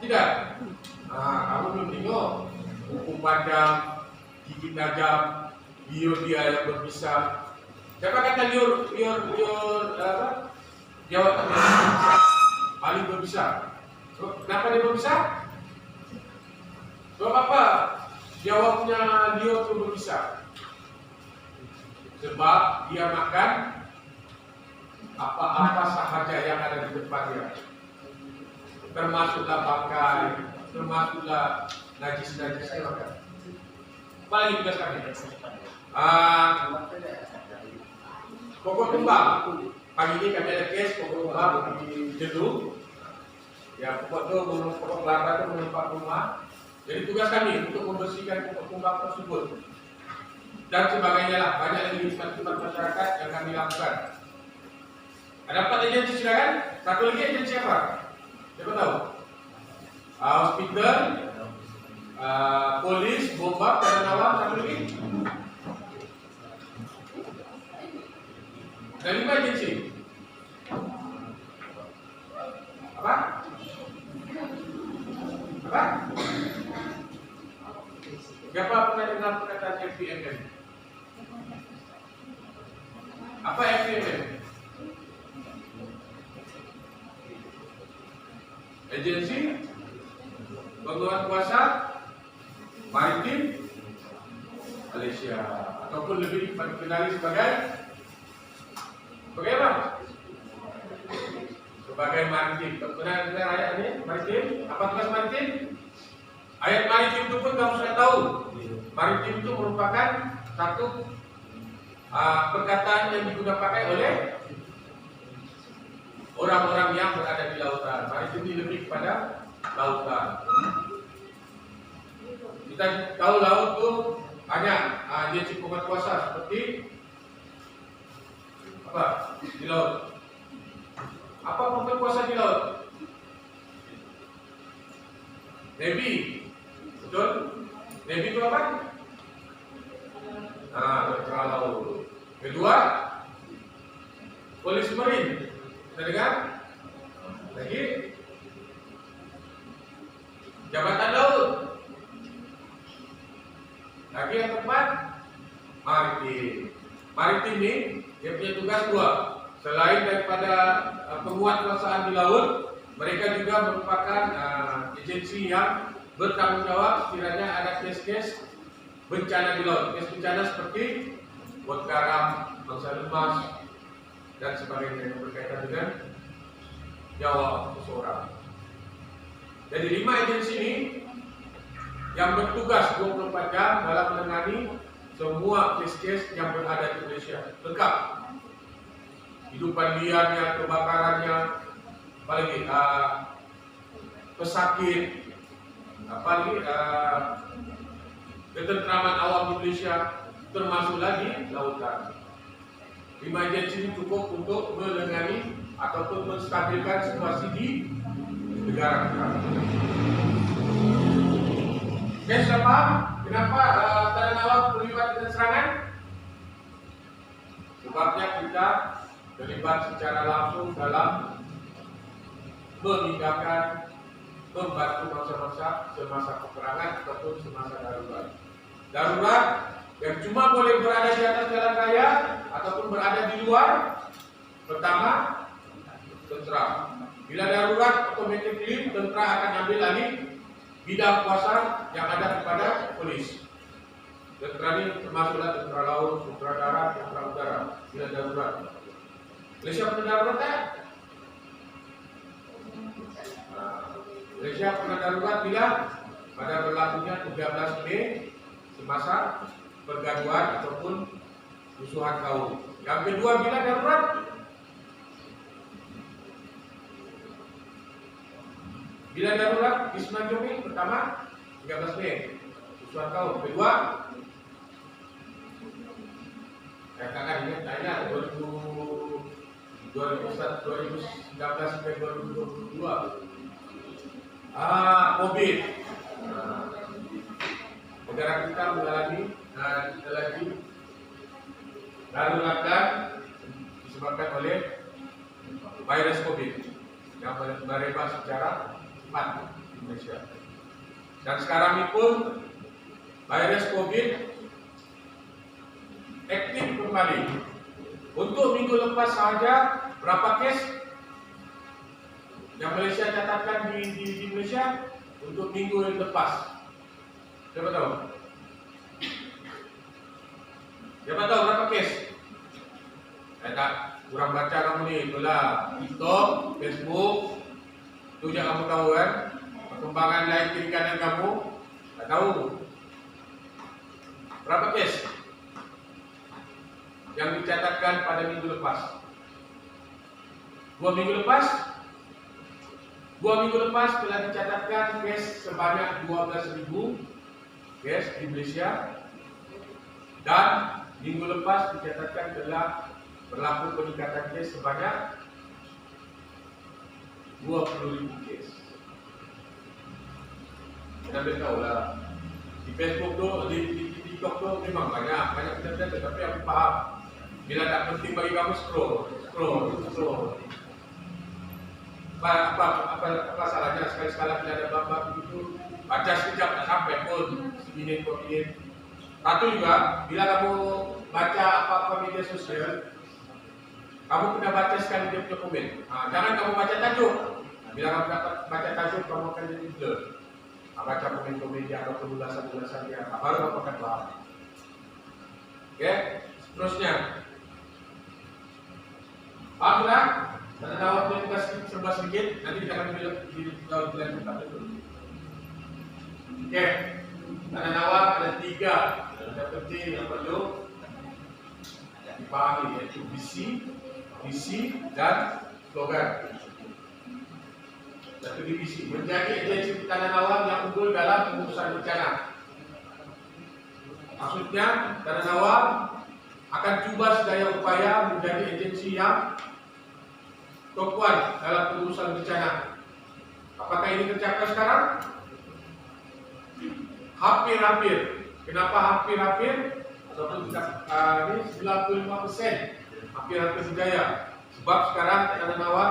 Tidak. Kamu belum tengok kuku panjang, gigi tajam, liur dia yang berbisa. Siapa kata liur apa? Jawab tadi. Paling berbisa. Kenapa dia berbisa? Sebab apa? Jawabnya liur itu berbisa. Sebab dia makan apa-apa sahaja yang ada di depannya, termasuklah bangkai, termasuklah najis-najisnya makan. Apa lagi tugas kami? Pokok tumbang. Pagi ini kami ada kes pokok tumbang di Jedu. Ya, pokok itu pokok kelapa itu menimpa rumah. Jadi tugas kami untuk membersihkan pokok tumbang tersebut dan sebagainya lah. Banyak lagi hikmat-hikmat masyarakat yang kami lakukan. Ada 4 agensi silakan. Satu lagi agensi apa? Siapa tahu? Hospital, polis, bombak, dan awam. Satu lagi. Ada 5 agensi. Apa? Apa? Siapa pernah dengar perkataan FPMM? Apa FPMM? Agensi Penguat Kuasa Maritim Malaysia, ataupun lebih dikenali sebagai apa? Sebagai maritim. Pernah dengar ayat ini? Maritim. Apa tugas maritim? Ayat maritim itu pun kamu sudah tahu. Maritim itu merupakan satu perkataan yang digunakan oleh orang-orang yang berada di lautan. Maritim ini lebih kepada lautan. Kita tahu laut itu banyak agensi penguat kuasa seperti apa di laut. Apa penguat kuasa di laut? Navy, betul? Navy itu apa? Tentara laut. Kedua, polis marine. Kita dengar? Lagi, jabatan laut. Lagi yang keempat, maritim. Maritim ini dia punya tugas 2. Selain daripada penguatkuasaan di laut, mereka juga merupakan agensi yang bertanggung jawab sekiranya ada kes-kes bencana di laut. Kes bencana seperti bot garam, bangsa lemas, dan sebagainya yang berkaitan dengan nyawa seseorang. Jadi 5 agensi ini yang bertugas 24 jam dalam menangani semua kes-kes yang berada di Malaysia. Lengkap. Hidupan liarnya, kebakarannya, apalagi pesakit, apalagi ketentraman awam di Malaysia, termasuk lagi lautan. 5 agensi ini cukup untuk menangani ataupun menstabilkan situasi di negara kita. Oke, sudah paham kenapa Tadang Awam terlibat dengan serangan? Sebabnya kita terlibat secara langsung dalam memindahkan, membantu bangsa-bangsa semasa peperangan ataupun semasa darurat. Darurat yang cuma boleh berada di atas jalan raya ataupun berada di luar. Pertama, tentera. Bila darurat, automatically tentera akan ambil alih bidang kuasa yang ada kepada polis. Tentera ini termasuklah tentera laut, tentera darat, tentera udara. Bila darurat. Malaysia pernah darurat tak? Malaysia pernah darurat bila pada berlakunya 13 Mei semasa pergaduhan ataupun kerusuhan kaum. Yang kedua, bila darurat di 9 Mei, pertama 13 Mei kerusuhan kaum. Kedua, katakan ini tanya 2019 sampai 2022. COVID. Negara kita mengalami kita lagi daruratan disebabkan oleh virus COVID yang merebak secara cepat. Indonesia. Dan sekarang ini pun virus COVID aktif kembali. Untuk minggu lepas saja berapa kes yang Malaysia catatkan di Malaysia untuk minggu yang lepas? Siapa tahu? Siapa tahu berapa kes? Saya tak kurang baca kamu ni, itulah TikTok, Facebook, tu je kamu tahu kan? Perkembangan lain kiri kanan kamu tak tahu. Berapa kes yang dicatatkan pada minggu lepas? 2 minggu lepas? 2 minggu lepas telah dicatatkan kes sebanyak 12.000 kes di Malaysia, dan minggu lepas dicatatkan telah berlaku peningkatan kes sebanyak 20.000 kes. Kita tahu lah di Facebook tu, di TikTok tu memang banyak benda-benda, tetapi aku faham bila tak penting bagi kamu scroll. Apa salahnya sekali-sekala bila ada bab-bab begitu, baca sekejap tak sampai pun seminit 2 minit. Satu juga, bila kamu baca apa-apa media sosial, kamu kena baca sekali dia punya komen. Jangan kamu baca tajuk. Bila kamu dapat baca tajuk, kamu akan jadi blur. Baca komen-komen dia atau ulasan-ulasan dia, baru kamu akan paham. Oke, seterusnya. Paham tak? Tanda nawar boleh kita serba sedikit, nanti kita akan dilanjutkan dulu. Oke, tanda nawar ada 3 yang penting yang perlu dipahami, yaitu visi dan slogan. Satu divisi, menjadi agensi tanda nawar yang unggul dalam pengurusan bencana. Maksudnya, tanda nawar akan cuba sedaya upaya menjadi agensi yang tokoan dalam pengurusan bencana. Apakah ini tercapai sekarang? Hampir-hampir. Kenapa hampir-hampir? Ataupun ini 95%. Hampir-hampir berjaya. Sebab sekarang tanda nawar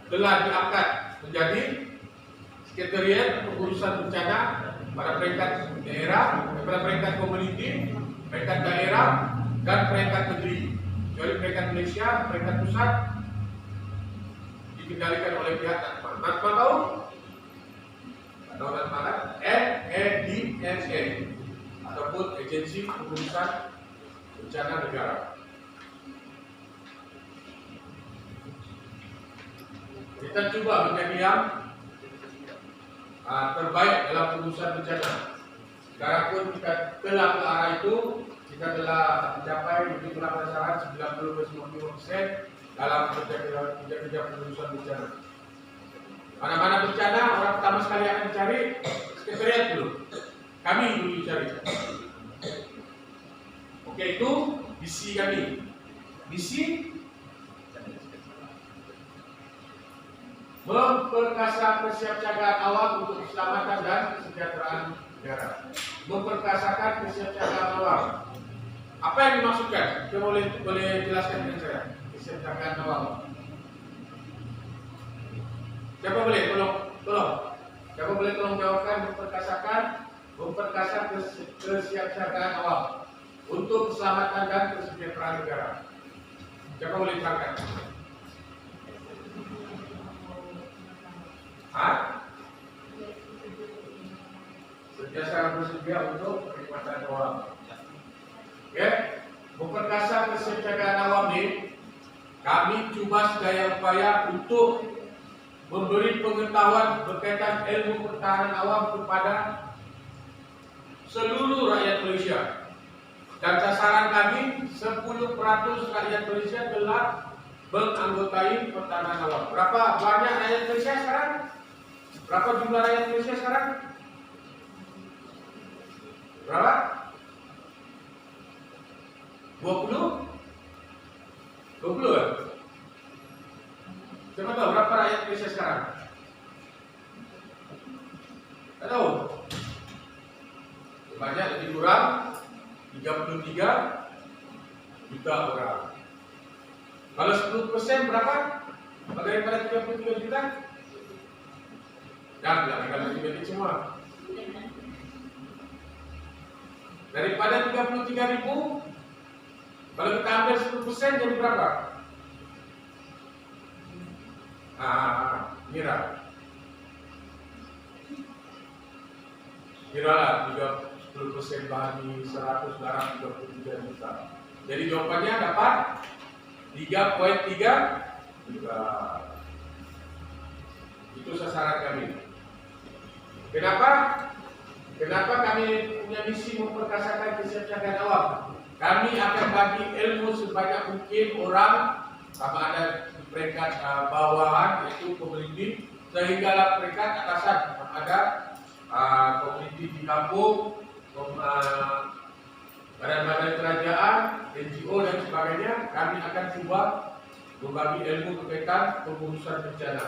telah diangkat menjadi sekretariat pengurusan bencana pada peringkat daerah, pada peringkat komuniti, peringkat daerah, dan peringkat negeri. Jadi peringkat Malaysia, peringkat pusat dikendalikan oleh pihak Tatman. Tatman tahu? Tahu Tatman kan? NADNA ataupun Agensi Pengurusan Bencana Negara. Kita coba menjadi yang terbaik dalam pengurusan bencana. Sekarang pun kita telah ke arah itu, kita telah mencapai lebih kurang sasaran 90-95% dalam kerja pengurusan bencana. Mana-mana bencana, orang pertama sekali akan dicari sekretariat dulu. Kami dulu dicari. Oke, itu visi kami. Visi memperkasa kesiapsiagaan awal untuk keselamatan dan kesejahteraan negara. Memperkasakan kesiapsiagaan awal. Apa yang dimaksudkan? Kita boleh jelaskan dengan saya. Kesiapsiagaan awal. Siapa boleh tolong? Siapa boleh tolong jawabkan memperkasa kesiapsiagaan awal untuk keselamatan dan kesejahteraan negara. Siapa boleh terangkan? Sentiasa bersedia untuk perkhidmatan awam. Oke, memperkasa kesiapsiagaan awam ini, kami cuba sedaya upaya untuk memberi pengetahuan berkaitan ilmu pertahanan awam kepada seluruh rakyat Malaysia. Dan sasaran kami 10% rakyat Malaysia telah menganggotai pertahanan awam. Berapa banyak rakyat Malaysia sekarang? Berapa jumlah rakyat Malaysia sekarang? Berapa? 20? 20 kan? Siapa tahu berapa rakyat Malaysia sekarang? Tak tahu. Banyak lebih kurang 33 juta orang. Kalau 10% berapa? Daripada 33 juta? Dan belakang matematik semua. Daripada 33.000, kalau kita ambil 10% jadi berapa? Kira lah 10% bagi 100 darah 33 juta. Jadi jawabannya dapat 3,3 juta. Itu sasaran kami. Kenapa kami punya misi memperkasakan kesiapsiagaan awam? Kami akan bagi ilmu sebanyak mungkin orang, sama ada di peringkat bawahan, yaitu komuniti, sehingga peringkat atasan, sama ada komuniti di kampung, badan-badan kerajaan, NGO dan sebagainya. Kami akan coba membagi ilmu berkaitan pengurusan bencana.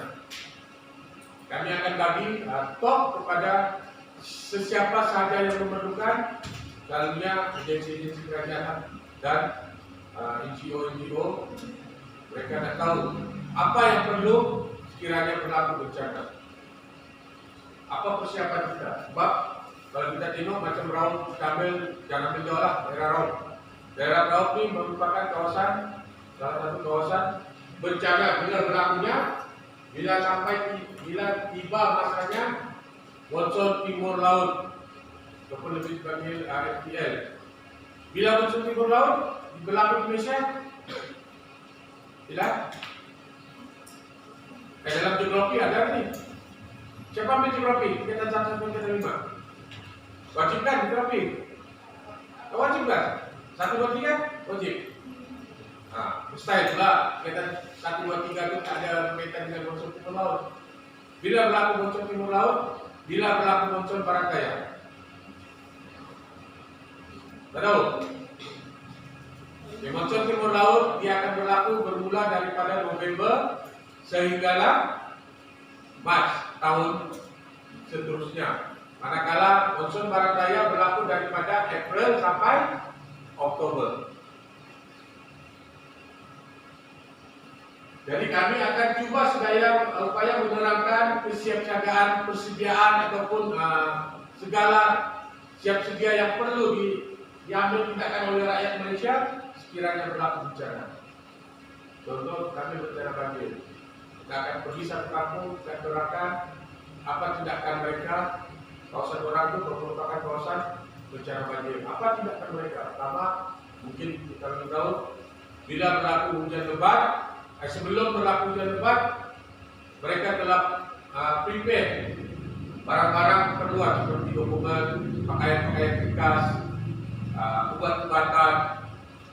Kami akan bagi top kepada sesiapa sahaja yang memerlukan, selalunya agensi-agensi kerajaan dan NGO. Mereka nak tahu apa yang perlu sekiranya berlaku bencana. Apa persiapan kita? Sebab kalau kita tengok macam Raub, kita ambil jangan ambil jauh lah, daerah Raub. Daerah Raub ini merupakan kawasan, salah satu kawasan bencana bila berlakunya, bila tiba masanya monsun timur laut, ataupun lebih dipanggil FTL. Bila monsun timur laut berlaku di Malaysia, tidak? Dalam geografi ada ni. Siapa ambil geografi? Kita catat sampai ke 5. Wajibkan geografi. Wajibkan. 1, 2, 3 wajib. Mustahil pula kita 1, 2, 3 itu ada kaitan dengan monsun timur laut. Bila berlaku monsun timur laut, bila berlaku monsun barat daya. Tahu? Monsun timur laut dia akan berlaku bermula daripada November sehinggalah Mac tahun seterusnya. Manakala monsun barat daya berlaku daripada April sampai Oktober. Jadi kami akan cuba sedaya upaya menerangkan kesiapsiagaan, persediaan ataupun segala siap sedia yang perlu diambil tindakan oleh rakyat Malaysia sekiranya berlaku bencana. Contoh kami bencana banjir. Kita akan pergi satu kampung, kita terangkan apa tindakan mereka. Kawasan orang itu merupakan kawasan bencana banjir. Apa tindakan mereka? Pertama, mungkin kita tahu bila berlaku hujan lebat, sebelum berlaku hujan lebat, mereka telah prepare barang-barang keperluan seperti dokumen, pakaian-pakaian bekas, ubat-ubatan,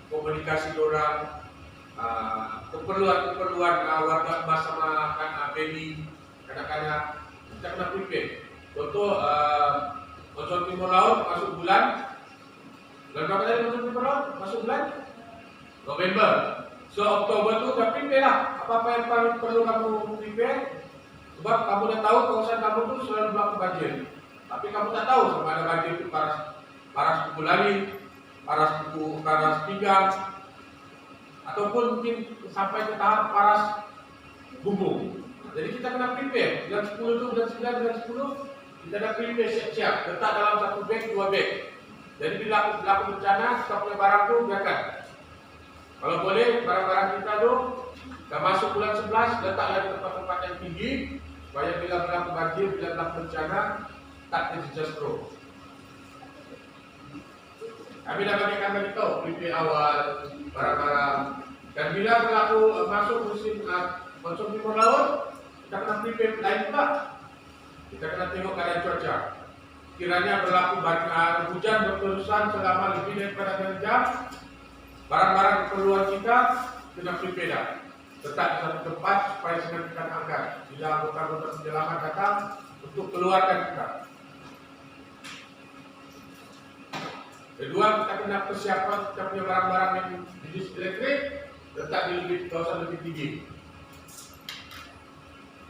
komunikasi orang, keperluan warga emas sama baby, kanak-kanak, kita kena prepare. Contoh, monsun timur laut masuk bulan berapa tadi monsun timur laut? Masuk bulan November. So Oktober tu dah prepare lah. Apa-apa yang perlu kamu prepare. Sebab kamu dah tahu kawasan kamu tu selalu berlaku banjir. Tapi kamu tak tahu sama ada banjir itu paras kuku langit, paras pinggang, ataupun mungkin sampai ke tahap paras bumbung. Jadi kita kena prepare. Bulan 10 tu, bulan 9, bulan 10 kita dah prepare siap-siap. Letak dalam satu beg, 2 beg. Jadi bila berlaku bencana, kita punya barang tu biarkan. Kalau boleh, barang-barang kita tu dah masuk bulan 11, letaklah di tempat-tempat yang tinggi supaya bila berlaku banjir, bila berlaku bencana, tak terjejastro. Kami dah bagikan bagi tahu prepare awal barang-barang. Dan bila berlaku masuk musim monsun timur laut, kita kena prepare lain pula. Kita kena tengok keadaan cuaca. Kiranya berlaku hujan berterusan selama lebih daripada 6 jam, barang-barang keperluan kita kena prepare dah. Letak di satu tempat supaya segera kita angkat. Bila anggota-anggota penyelamat datang untuk keluarkan kita. Kedua, kita kena persiapan kita punya barang-barang yang jenis elektrik letak di kawasan lebih tinggi.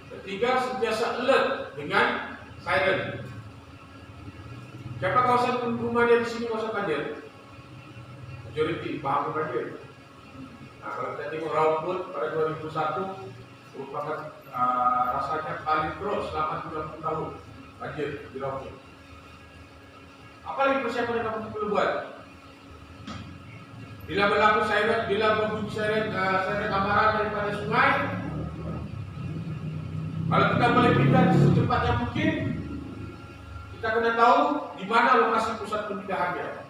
Ketiga, sentiasa alert dengan siren. Siapa kawasan rumah dia di sini kawasan banjir? Majoriti paham banjir. Kalau kita tengok Raub pada 2001 merupakan rasanya paling terus selama 30 tahun banjir di Merauke. Apa lagi persiapan yang kamu perlu buat? Bila berlaku siren, bila berbunyi siren amaran daripada sungai, kalau kita boleh pindah secepatnya mungkin, kita kena tahu di mana lokasi pusat pemindahannya.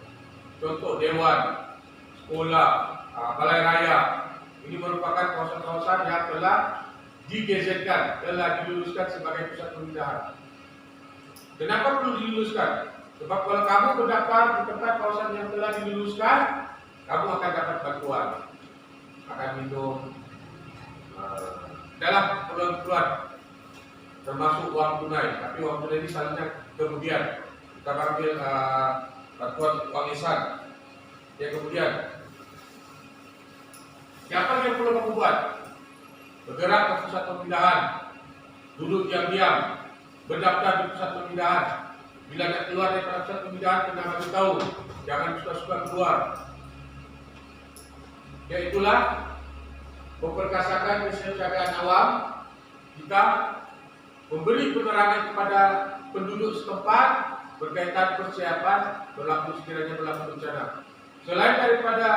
Contoh dewan, sekolah, balai raya. Ini merupakan kawasan-kawasan yang telah digezetkan, telah diluluskan sebagai pusat pemindahan. Kenapa perlu diluluskan? Sebab kalau kamu berdaftar di tempat kawasan yang telah diluluskan, kamu akan dapat bantuan, akan minum dalam keperluan, termasuk uang tunai. Tapi uang tunai ini selanjutnya kemudian kita ambil bantuan uang ihsan. Yang kemudian, siapa yang perlu kamu buat? Bergerak ke pusat pemindahan, duduk diam-diam, berdaftar di pusat pemindahan. Bila nak keluar dari pusat pemindahan, kena bagi tahu, jangan suka-suka keluar. Yaitulah memperkasakan kesiapsiagaan awam, kita memberi penerangan kepada penduduk setempat berkaitan persiapan sekiranya berlaku bencana. Selain daripada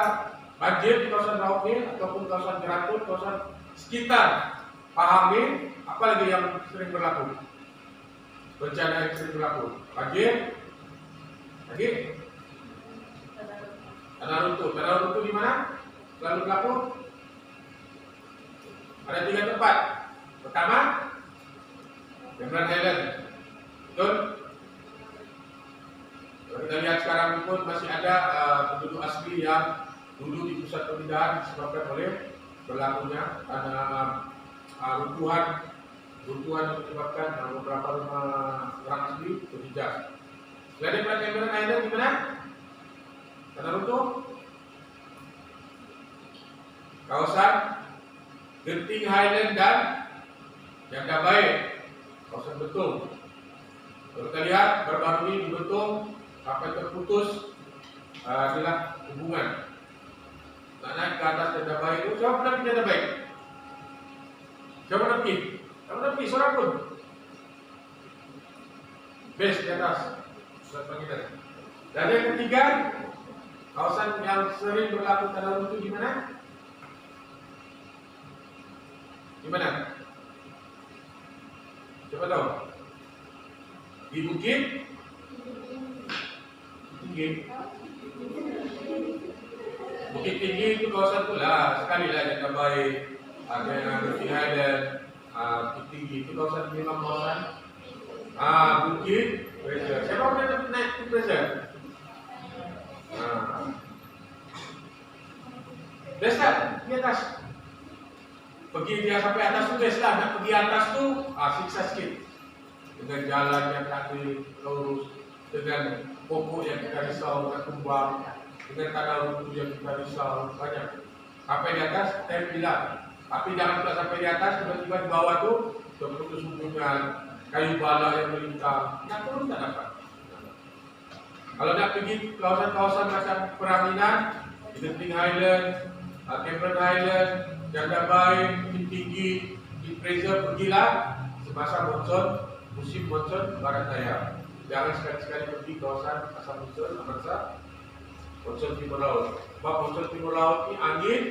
banjir di kawasan Merauke ataupun kawasan Geratul, kawasan sekitar Pahang, apa lagi yang sering berlaku? Bencana yang sering berlaku, banjir, lagi tanah runtuh di mana? Selalu berlaku. Ada 3 tempat. Pertama, Cameron Highland. Betul? Kalau kita lihat sekarang pun masih ada penduduk asli yang duduk di pusat pemindahan disebabkan oleh berlakunya karena runtuhan yang menyebabkan beberapa rumah orang asli terjejas. Selain daripada Cameron Highland di mana? Tanah runtuh. Kawasan Genting Highland dan Janda Baik, kawasan Betung. Kalau kita lihat baru-baru ini di Betung sampai terputus adalah hubungan. Nak naik ke atas Janda Baik itu, siapa pernah pergi Janda Baik? Siapa pernah pergi? Siapa pernah pergi? Seorang pun. Base di atas pusat panggilan. Dan yang ketiga, kawasan yang sering berlaku tanah runtuh di mana? Di mana? Siapa tahu? Di Bukit Tinggi. Bukit Tinggi itu kawasan pula. Sekali lah Janda Baik, ada yang Genting Highland, Bukit Tinggi itu kawasan memang kawasan Bukit Fraser. Siapa pernah naik Bukit Fraser? Besar di atas. Pergi dia sampai atas tu best lah. Nak pergi atas tu siksa sikit. Dengan jalan yang tak lurus, dengan pokok yang kita risau nak tumbang, dengan tanah runtuh yang kita risau, banyak. Sampai di atas, bilang. Tapi jangan pula sampai di atas, tiba-tiba di bawah tu terputus hubungan, kayu bala yang melintang. Nak turun tak dapat. Kalau nak pergi kawasan-kawasan macam Peranginan, Genting Highland, Cameron Highland, Janda Baik, Bukit Tinggi, di Fraser, pergilah semasa musim monsun barat daya. Jangan sekali-sekali pergi kawasan asal monsun, monsun timur laut. Sebab monsun timur laut ini angin,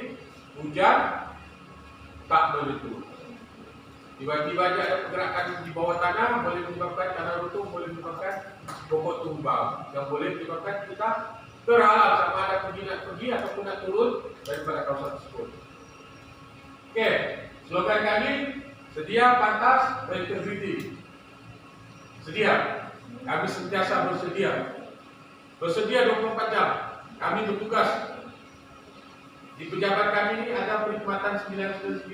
hujan, tak menentu. Tiba-tiba ada pergerakan di bawah tanah, boleh menyebabkan tanah runtuh, boleh menyebabkan pokok tumbang, yang boleh menyebabkan kita terhalang sama ada pergi ataupun nak turun daripada kawasan tersebut. Oke, slogan kami, sedia, pantas, berintegriti. Sedia, kami sentiasa bersedia. Bersedia 24 jam. Kami bertugas. Di pejabat kami ini ada perkhidmatan 999,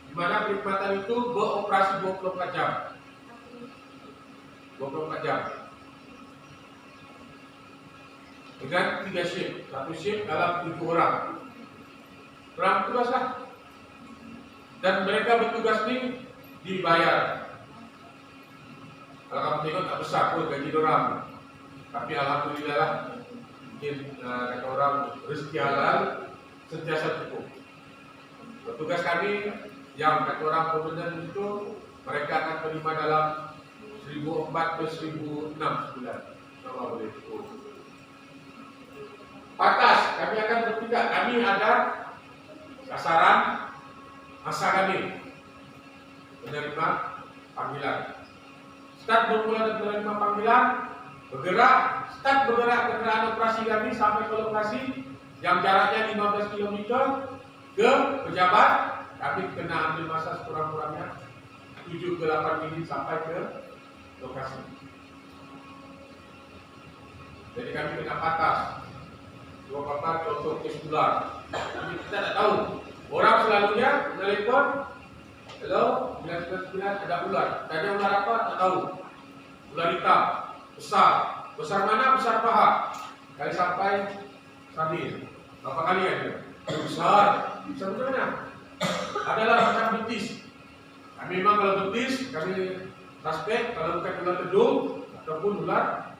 di mana perkhidmatan itu beroperasi 24 jam. 24 jam. Dengan 3 shift. Satu shift dalam 7 orang. Orang bertugas lah. Dan mereka bertugas ini dibayar. Kalau kamu tengok tak besar pun gaji orang. Tapi alhamdulillah lah, mungkin kata orang rezeki halal sentiasa cukup. Petugas kami yang kata orang komandan itu mereka akan terima dalam 1004 ke 1006 bulan. Sama boleh itu. Patas, kami akan bertindak. Kami ada sasaran masa kami menerima panggilan. Start bermula menerima panggilan, bergerak, start bergerak kendaraan operasi kami sampai ke lokasi yang jaraknya 15 km ke pejabat. Kami kena ambil masa sekurang-kurangnya 7 ke 8 menit sampai ke lokasi. Jadi kami kena patas. Dua papan contoh kes ular. Tapi kita tak tahu. Orang selalunya menelpon, hello, 999 ada ular. Tanya ular apa? Tak tahu. Ular hitam, besar. Besar mana? Besar paha. Kali sampai sambil. Berapa kali ya dia? Besar. Besar macam mana? Adalah macam betis. Kami memang kalau betis, kami suspek. Kalau bukan ular tedung ataupun ular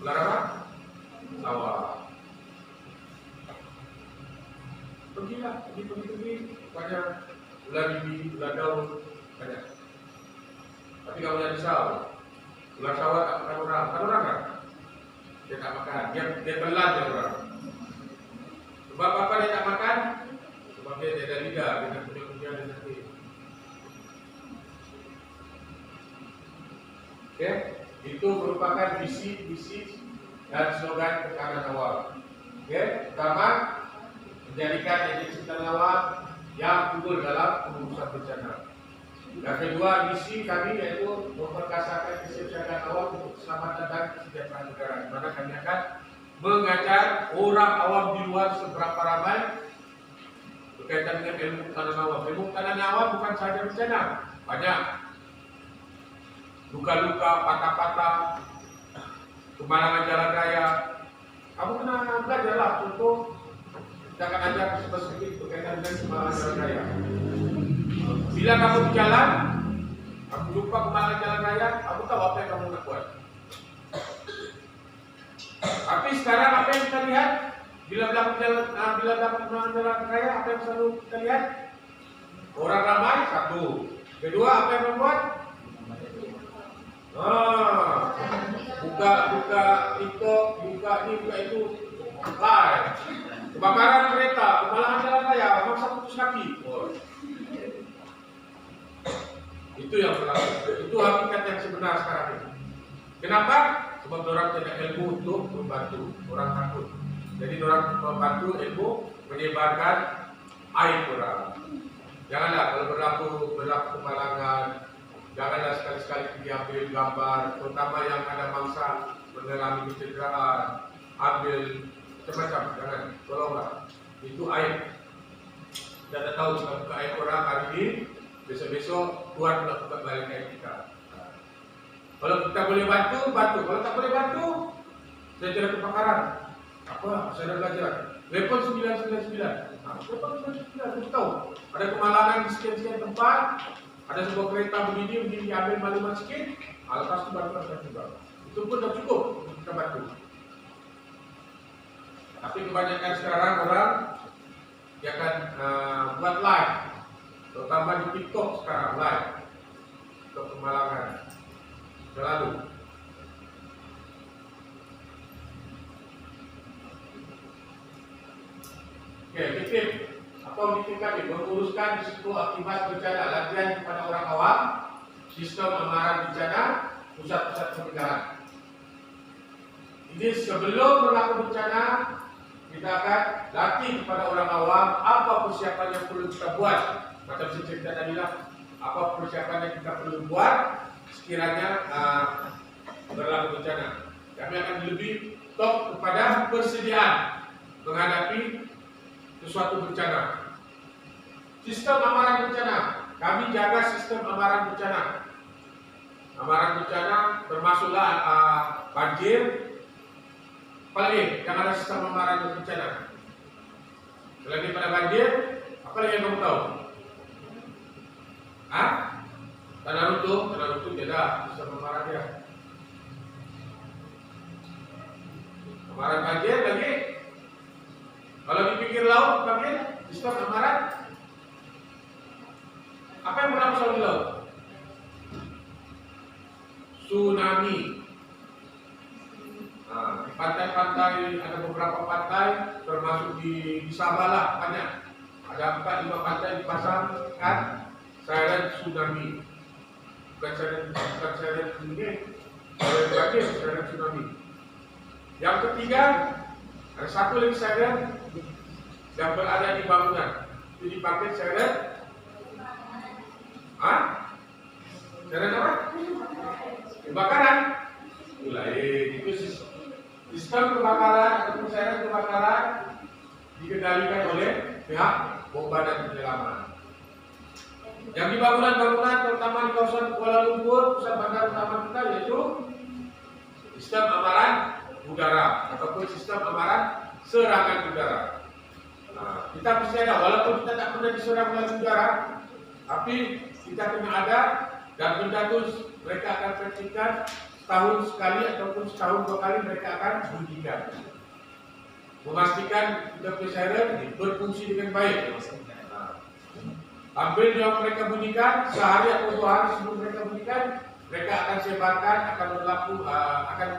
apa? Sawah. Pergilah, pergi banyak ular bibi, ular daun, banyak. Tapi kalau ular risau, ular sawah tak makan orang kan? Dia tak makan, dia telan dia orang. Sebab apa dia tak makan? Sebab dia ada lidah, dia tak punya kunyah dan nanti. Oke, itu merupakan visi dan slogan Tekanan Awal. Oke, pertama menjadikan agensi Tekanan Awal yang unggul dalam pengurusan bencana. Yang kedua, misi kami yaitu memperkasakan kesiapsiagaan awal untuk keselamatan dan kesejahteraan negara, di mana kami akan mengajar orang awam di luar seberapa ramai berkaitan dengan ilmu ketahanan awam. Ilmu ketahanan awam bukan sahaja bencana, banyak luka-luka, patah-patah, kemalangan jalan raya. Kamu kena belajar lah, contoh kita akan ajar spesifik berkaitan dengan kemalangan jalan raya. Bila kamu di jalan, kamu lupa kemalangan jalan raya, kamu tahu apa yang kamu nak buat. Tapi sekarang apa yang kita lihat? Bila dapat kemalangan jalan raya, apa yang selalu kita lihat? Orang ramai, satu. Kedua, apa yang membuat? Buka TikTok, buka ini, buka itu, live. Kebakaran kereta, kemalangan jalan raya, maksa putus kaki. Itu yang berlaku. Itu hakikat yang sebenar sekarang ini. Kenapa? Sebab orang tidak ilmu untuk membantu, orang takut. Jadi orang membantu ilmu menyebarkan aib orang. Janganlah kalau berlaku kemalangan, janganlah sekali-sekali diambil gambar, terutama yang ada mangsa mengalami kecederaan, ambil macam-macam, jangan, tolonglah. Itu aib. Kita tak tahu jika buka aib orang hari ini, besok-besok Tuhan nak buka balik aib kita. Kalau kita boleh bantu, bantu. Kalau tak boleh bantu, saya tidak kebakaran. Apa? Saya dah belajar. Telepon 999. Telepon 999, kita tahu. Ada kemalangan di sekian-sekian tempat, ada sebuah kereta begini diambil maklumat sikit, lepas itu bantuan akan tiba. Itu pun dah cukup untuk kita bantu. Tapi kebanyakan sekarang orang dia akan buat live, terutama di TikTok sekarang live untuk kemalangan selalu. Oke, titip atau titip kami menguruskan risiko akibat bencana, latihan kepada orang awam, sistem amaran bencana, pusat-pusat pencegahan. Ini sebelum berlaku bencana, kita akan latih kepada orang awam apa persiapan yang perlu kita buat. Macam saya cerita tadi lah, apa persiapan yang kita perlu buat sekiranya berlaku bencana. Kami akan lebih top kepada persediaan menghadapi sesuatu bencana. Sistem amaran bencana, kami jaga sistem amaran bencana. Amaran bencana termasuklah banjir. Apalagi yang ada sistem amaran bencana. Selain daripada banjir, apa lagi yang kamu tahu? Tanah runtuh dia dah sistem amaran dia. Amaran banjir lagi. Kalau di pinggir laut, panggil sistem amaran Apa yang berlaku selalu di laut? Tsunami. Nah, di pantai-pantai ada beberapa pantai, termasuk di Sabah lah banyak. Ada 4-5 pantai dipasangkan siren tsunami. Bukan siren ini, siren tsunami. Yang ketiga, ada satu lagi siren yang berada di bangunan. Itu dipakai siren. Siren apa? Kebakaran. Itu sistem kebakaran ataupun siren kebakaran dikendalikan oleh pihak bomba dan penyelaman. Yang di bangunan-bangunan terutama di kawasan Kuala Lumpur, pusat bandar utama kita, yaitu sistem amaran udara ataupun sistem amaran serangan udara. Nah, kita mesti ada, walaupun kita tak pernah diserang oleh udara, tapi kita kena ada, dan benda itu mereka akan perhatikan setahun sekali ataupun setahun 2 kali mereka akan bunyikan. Memastikan kita punya siren berfungsi dengan baik. Hampir yang mereka bunyikan, sehari atau 2 hari sebelum mereka bunyikan, mereka akan sebarkan, akan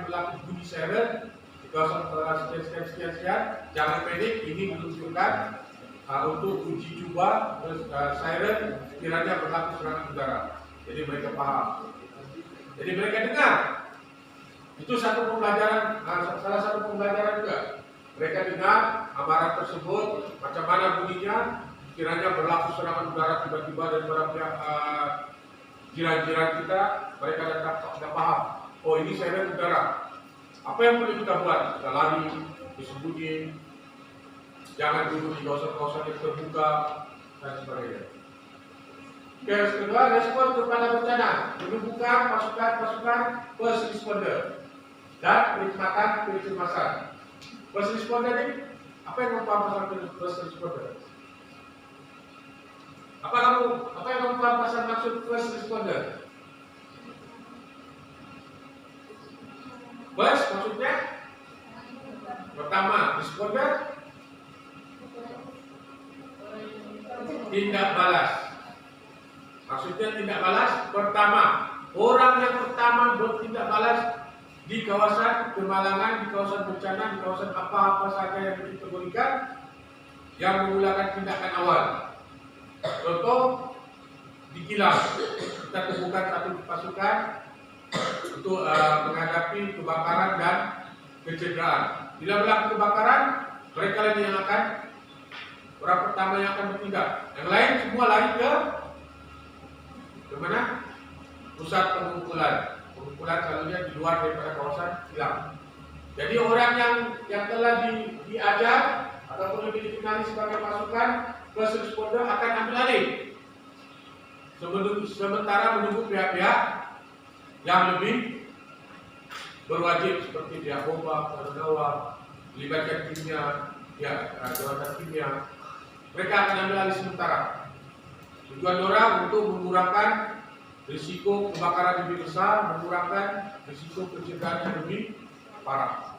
berlaku bunyi siren di kawasan sekian. Jangan panik, ini menunjukkan untuk uji coba siren sekiranya berlaku serangan udara. Jadi mereka paham. Jadi mereka dengar. Itu satu pembelajaran, salah satu pembelajaran juga. Mereka dengar amaran tersebut, macam mana bunyinya. Kiranya berlaku serangan udara tiba-tiba dari para pihak jiran-jiran kita, mereka sudah paham. Oh, ini siren udara. Apa yang perlu kita buat? Kita lari, bersembunyi, jangan duduk di kawasan-kawasan yang terbuka dan sebagainya. Yang kedua, respon kepada bencana, menumbuhkan pasukan first responder dan penikmatan. First responder ini, apa yang memaham pasal first responder? Apa yang kamu paham pasal maksud first responder? First maksudnya pertama, responder tindak balas. Maksudnya tindak balas pertama. Orang yang pertama bertindak balas di kawasan kemalangan, di kawasan bencana, di kawasan apa-apa saja yang dikategorikan yang memulakan tindakan awal. Contoh di Kilang, kita temukan satu pasukan untuk menghadapi kebakaran dan kecederaan. Bila berlaku kebakaran, mereka lagi yang akan orang pertama yang akan bertindak. Yang lain semua lari ke mana? Pusat pengumpulan. Pengumpulan selalunya di luar daripada kawasan Kilang. Jadi orang yang telah diajar ataupun lebih dikenali sebagai pasukan first responder akan ambil alih. Sementara menunggu pihak-pihak yang lebih berwajib seperti pihak bomba, penawar, melibatkan kimia, jawatan kimia. Mereka akan ambil alih sementara. Tujuan orang untuk mengurangkan risiko kebakaran lebih besar, mengurangkan risiko kecederaan yang lebih parah.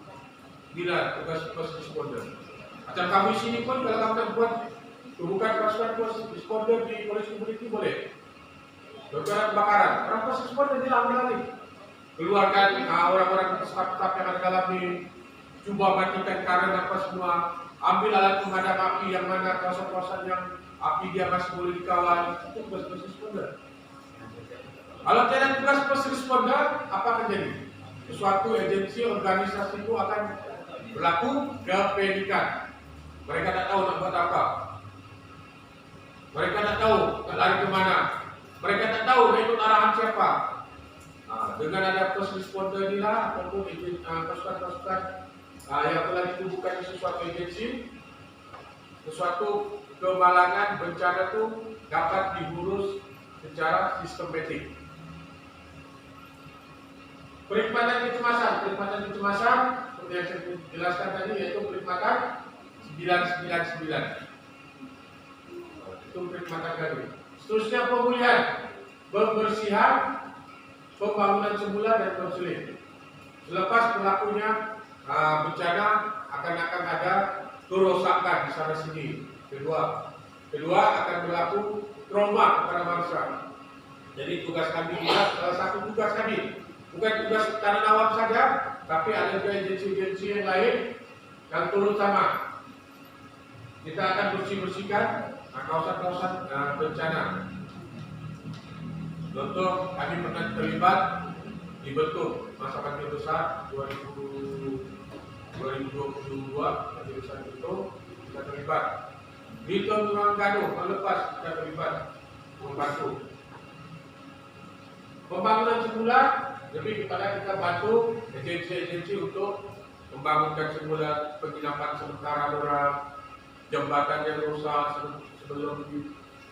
Inilah tugas first responder. Macam kami sini pun kalau kamu nak buat bukan pasukan first responder di polis community boleh. Bencana kebakaran, orang first responder dia ambil alih. Keluarkan orang-orang staff-staff yang ada dalam ini, cuba matikan karen apa semua, ambil alat pemadam api yang mana kawasan-kawasan yang api dia masih boleh dikawal. Itu tugas first responder. Kalau tidak tugas first responder, apa akan jadi? Suatu agensi organisasi itu akan berlaku kepanikan. Mereka tak tahu nak buat apa. Mereka tak tahu nak lari ke mana. Mereka tak tahu nak ikut arahan siapa. Dengan ada first responder inilah ataupun pasukan-pasukan yang telah ditubuhkan di sesuatu agensi, sesuatu kemalangan bencana itu dapat diurus secara sistematik. Perkhidmatan kecemasan seperti yang saya jelaskan tadi, yaitu perkhidmatan 999. Itu perkhidmatan gaduh. Seterusnya pemulihan, pembersihan, pembangunan semula dan konseling. Selepas berlakunya bencana akan ada kerosakan di sana sini. Kedua akan berlaku trauma kepada bangsa. Jadi tugas kami juga salah satu tugas kami, bukan tugas Tanah Awam saja, tapi ada juga agensi-agensi yang lain yang turut sama. Kita akan bersihkan kawasan-kawasan bencana. Contoh, kami pernah terlibat di Betung masa banjir besar 2022 banjir besar itu kita terlibat. Di tahun Terengganu tahun lepas kita terlibat membantu. Pembangunan semula lebih kepada kita bantu agensi-agensi untuk membangunkan semula penginapan sementara orang, jembatan yang rusak sebelum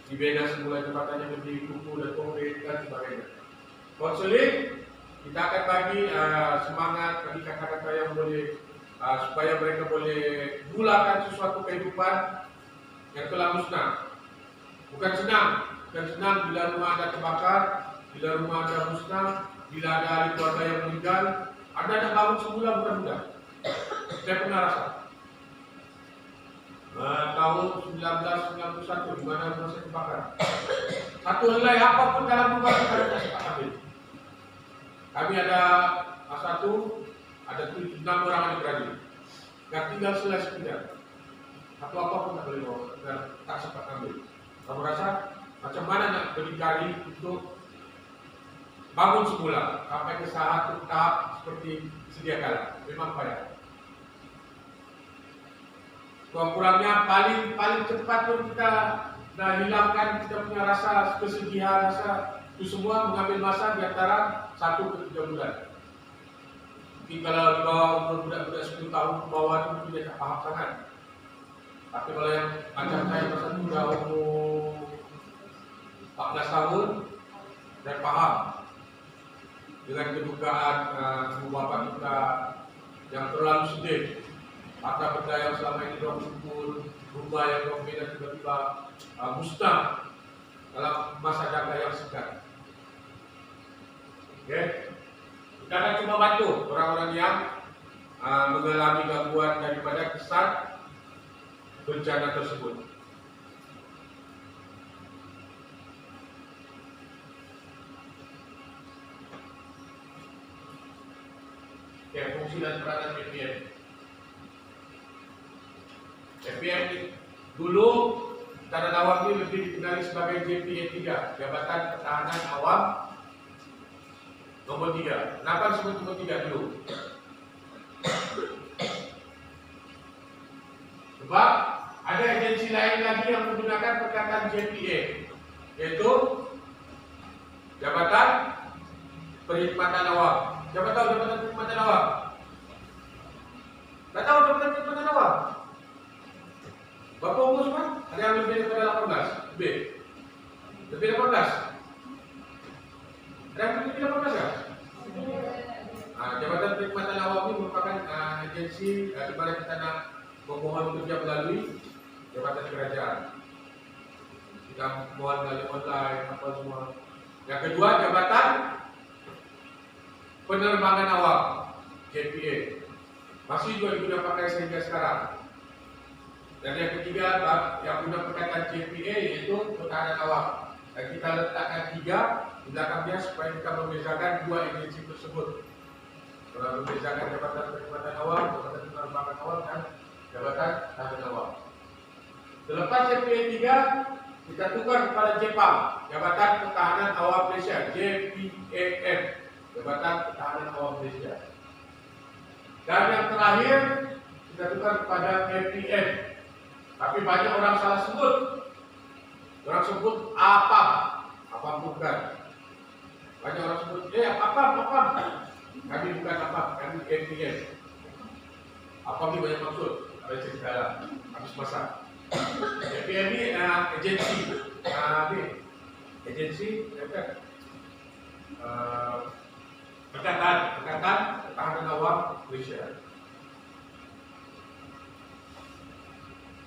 dibina semula jembatan yang lebih kukuh dan konkret dan sebagainya. Konseling kita akan bagi semangat bagi kakak-kakak yang boleh supaya mereka boleh mulakan sesuatu kehidupan yang telah musnah. Bukan senang bila rumah ada terbakar, bila rumah ada musnah, bila ada ahli keluarga yang meninggal, Anda nak bangun semula bukan mudah. Saya pernah rasa. Tahun 1991 di mana rumah saya terbakar. Satu helai apapun dalam rumah kita ada sempat ambil. Kami ada ada 6 orang adik beradik. Yang tinggal selai sepeda. Satu apapun tak boleh bawa dan tak sempat ambil. Kamu rasa macam mana nak berdikari untuk bangun semula sampai ke satu tahap seperti sedia kala? Memang payah. Kurang-kurangnya paling cepat pun kita dah hilangkan kita punya rasa kesedihan, rasa itu semua mengambil masa di antara 1 ke 3 bulan. Mungkin kalau di bawah umur budak-budak 10 tahun ke bawah itu mungkin dia tak paham sangat. Tapi kalau yang macam saya masa itu dah umur 14 tahun dan paham dengan kedukaan ibu bapa kita yang terlalu sedih. Harta benda yang selama ini diorang kumpul, rumah yang diorang bina tiba-tiba musnah dalam masa jangka yang singkat. Okay. Kita akan cuba bantu orang-orang yang mengalami gangguan daripada kesan bencana tersebut. Okay, fungsi dan peranan BPM. BPM dulu Tanah Awam ini lebih dikenali sebagai JPA 3, Jabatan Pertahanan Awam nomor 3. Kenapa disebut nomor 3 dulu? Sebab ada agensi lain lagi yang menggunakan perkataan JPA, yaitu Jabatan Perkhidmatan Awam. Siapa tahu Jabatan Perkhidmatan Awam? Tak tahu Jabatan Perkhidmatan Awam? Berapa umur semua? Ada yang lebih daripada 18? Lebih 18? Ada yang lebih 18 ya? Jabatan Perkhidmatan Awam ini merupakan agensi di mana kita nak memohon kerja melalui Jabatan Kerajaan. Kita mohon melalui online, apa semua. Yang kedua, Jabatan Penerbangan Awam, JPA. Masih juga digunakan pakai sehingga sekarang. Dan yang ketiga, yang guna perkataan JPA yaitu Pertahanan Awam. Dan kita letakkan 3 di belakangnya supaya kita membezakan 2 agensi tersebut. Membezakan Jabatan Perkhidmatan Awam, Jabatan Penerbangan Awam dan Jabatan Pertahanan Awam. Selepas JPA 3, kita tukar kepada JPAM, Jabatan Pertahanan Awam Malaysia, JPAM, Jabatan Pertahanan Awam Malaysia. Dan yang terakhir, kita tukar kepada FPM. Tapi banyak orang salah sebut. Orang sebut APAM. APAM bukan. Banyak orang sebut, APAM. Kami bukan APAM, kami FPM. APAM ini banyak maksud. Ada cerita lah, habis masa. FPM ini agensi. Agensi, Perkataan Pertahanan Awam Malaysia.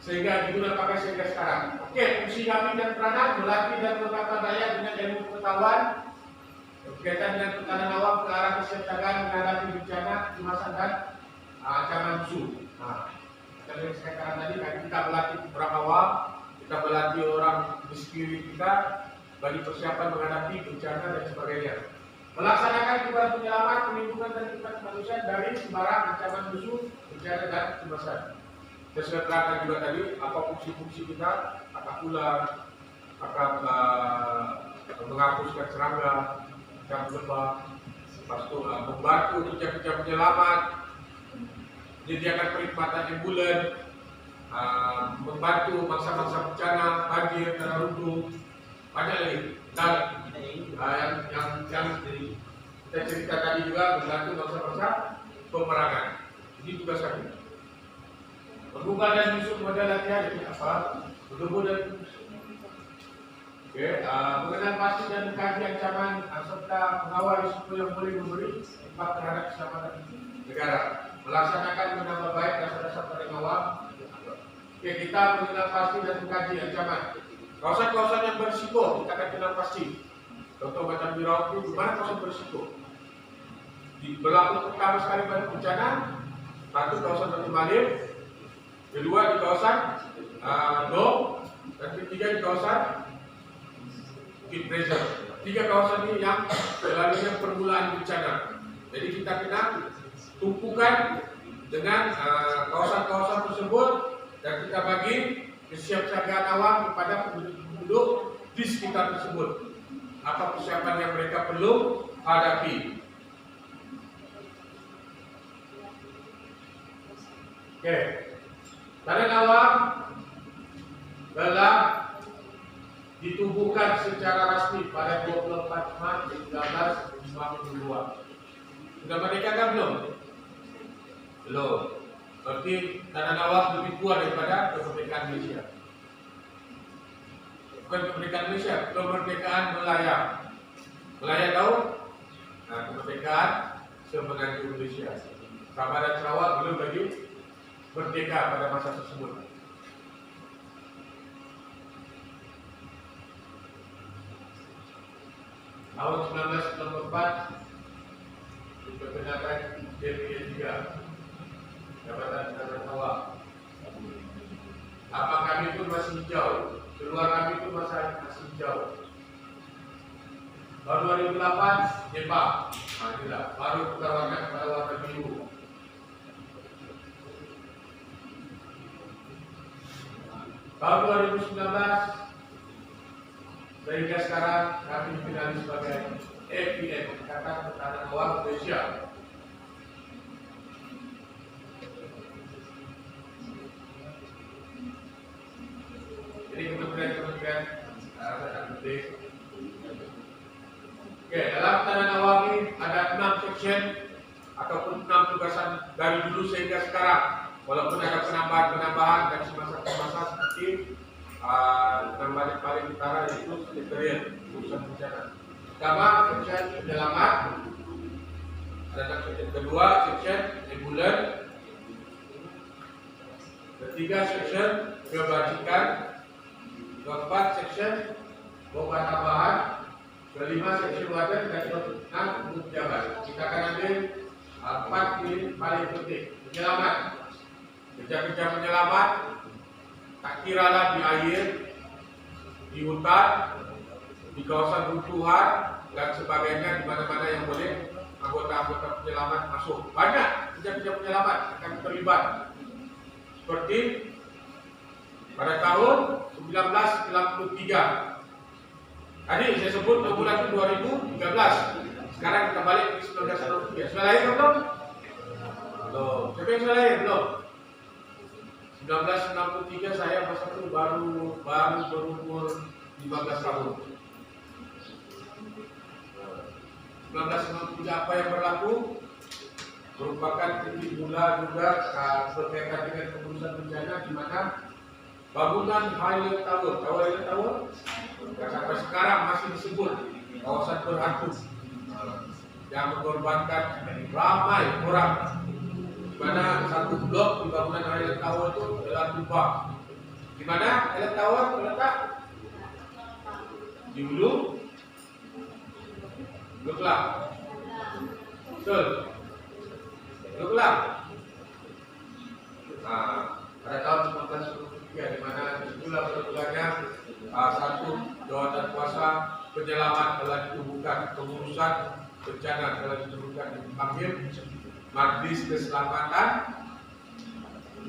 Sehingga digunakan pakai sehingga sekarang. Okey, fungsi kami dan peranan melatih dan mengembangkan rakyat dengan ilmu pengetahuan berkaitan dengan pertahanan awam ke arah kesiapsiagaan menghadapi bencana, kecemasan dan ancaman musuh. Kita lihat sekarang tadi kita melatih orang awam, kita melatih orang di sekeliling kita bagi persiapan menghadapi bencana dan sebagainya. Melaksanakan tugas penyelamat, perlindungan dan hikmat kemanusiaan dari sembarang ancaman musuh, bencana dan kecemasan. Saya sudah terangkan juga tadi apa fungsi-fungsi kita, apakah ular, apakah menghapuskan serangga, ikan lebah, membantu kerja-kerja penyelamat, menyediakan perkhidmatan ambulan, membantu mangsa-mangsa bencana, banjir, tanah runtuh, banyak lagi. Dan yang kita cerita tadi juga membantu mangsa-mangsa pemerangan. Ini tugas kami. Mengubah dan menyusun model latihan ini apa? Bergabung dan mengenal pasti dan mengkaji ancaman serta mengawal risiko yang boleh memberi dampak terhadap keselamatan negara. Melaksanakan menambah baik dasar-dasar paling awal. Kita mengenal pasti dan mengkaji ancaman. Kawasan-kawasan yang berisiko kita akan kenal pasti. Contoh macam di Raup itu, mana kawasan berisiko? Berlaku pertama sekali pada bencana, satu kawasan Batu Malir, kedua di kawasan Dom, dan ketiga di kawasan Bukit Fraser. Tiga kawasan ini yang selalunya permulaan bencana. Jadi kita kena tumpukan dengan kawasan-kawasan tersebut dan kita bagi kesiapsiagaan awal kepada penduduk di sekitar tersebut. Apa persiapan yang mereka perlu hadapi? Oke. Badan awam telah ditubuhkan secara resmi pada 24 Maret 1952. Sudah merdeka kan belum? Belum. Berarti Tanah Awam lebih tua daripada kemerdekaan Malaysia. Bukan kemerdekaan Malaysia, kemerdekaan Melaya. Melaya tahu? Nah, kemerdekaan semenanjung Malaysia. Sabah dan Sarawak belum lagi merdeka pada masa tersebut. Tahun 1994 diperkenalkan JPA 3 Jabatan Tanah Awam. Apa kami pun masih hijau, keluar kami pun masih hijau. Tahun 2008 Jepang, baru tukar warna kepada warna biru. Tahun 2019 sehingga sekarang kami dikenali sebagai APM, Ikatan Tanah Awam Malaysia. Jadi kementerian-kementerian sangat penting. Oke, dalam Tanah Awam ini ada 6 section ataupun 6 tugasan dari dulu sehingga sekarang. Walaupun ada penambahan dan semasa seperti penambahan paling utara yaitu sekretariat urusan bencana. Pertama, section penyelamat. Ada section kedua, section ambulan. Ketiga, section kebajikan. Keempat, section bomba tambahan. Kelima, section wadah. Dan keenam, untuk jabat. Kita akan ambil 4 ini paling penting. Penyelamat. Kerja-kerja penyelamat tak kiralah di air, di hutan, di kawasan runtuhan dan sebagainya, di mana-mana yang boleh anggota-anggota penyelamat masuk. Banyak kerja-kerja penyelamat akan terlibat. Seperti pada tahun 1993. Tadi saya sebut bulan 2013. Sekarang kita balik ke 1993. Sudah lahir belum? Belum. Siapa yang sudah lahir belum? 1963 saya masa itu baru berumur 15 tahun. 1963 apa yang berlaku merupakan titik mula juga berkaitan dengan pengurusan bencana di mana bangunan Highland Tower, Highland Tower sampai sekarang masih disebut kawasan berhantu yang mengorbankan ramai orang. Di mana satu blok di bangunan Highland Tower itu adalah tumpah. Di mana Highland Tower terletak? Di Hulu Kelang. Betul. Hulu Kelang. Nah, pada tahun 1993 di mana disitulah bermulanya satu bencana telah disebutkan dipanggil Majelis Keselamatan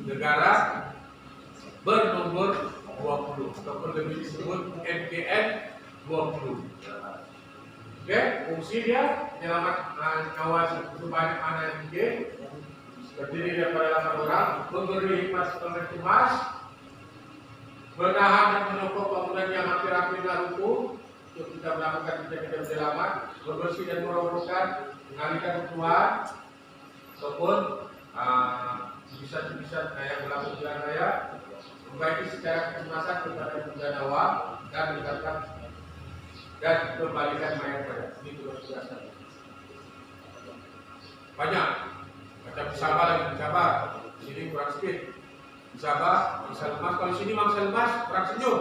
Negara bernomor 20 ataupun lebih disebut MKN 20. Oke, fungsi dia menyelamatkan nyawa sebanyak mana yang mungkin, terdiri daripada 8 orang, memberi hikmat suplemen cemas, menahan dan menokok bangunan yang hampir-hampir runtuh untuk kita melakukan kerja-kerja penyelamat, membersih dan merobohkan, mengalihkan kebutuhan, ataupun tulisan-tulisan yang berlaku di jalan raya, membaiki secara kecemasan kepada pengguna nyawa dan meningkatkan dan kembalikan mayat-mayat. Ini tugas-tugas kami. Banyak macam bersabar lagi bersabar. Di sini kurang sedikit. Bersabar, bisa lemas. Kalau di sini mangsa lemas, kurang senyum.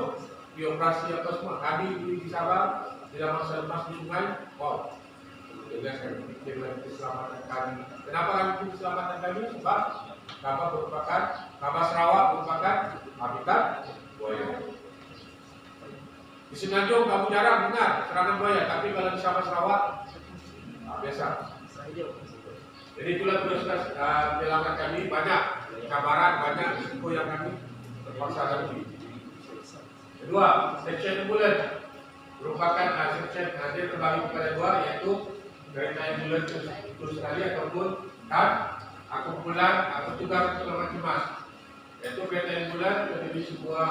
Di operasi apa semua. Kami di Sabah tidak mangsa lemas di sungai. Wow. Tugas kami. Keselamatan kami. Kenapa kami pilih keselamatan kami? Sebab Sabah merupakan, Sabah Sarawak merupakan habitat buaya. Di Semenanjung kamu jarang dengar serangan buaya, tapi kalau di Sabah Sarawak biasa. Jadi itulah tugas penyelamat kami, banyak cabaran, banyak risiko yang kami terpaksa hadapi. Kedua, section ambulans merupakan section dia terbagi kepada dua, yaitu kereta ambulans itu sekali ataupun kumpulan petugas penyelamat cemas. Yaitu kereta ambulans menjadi sebuah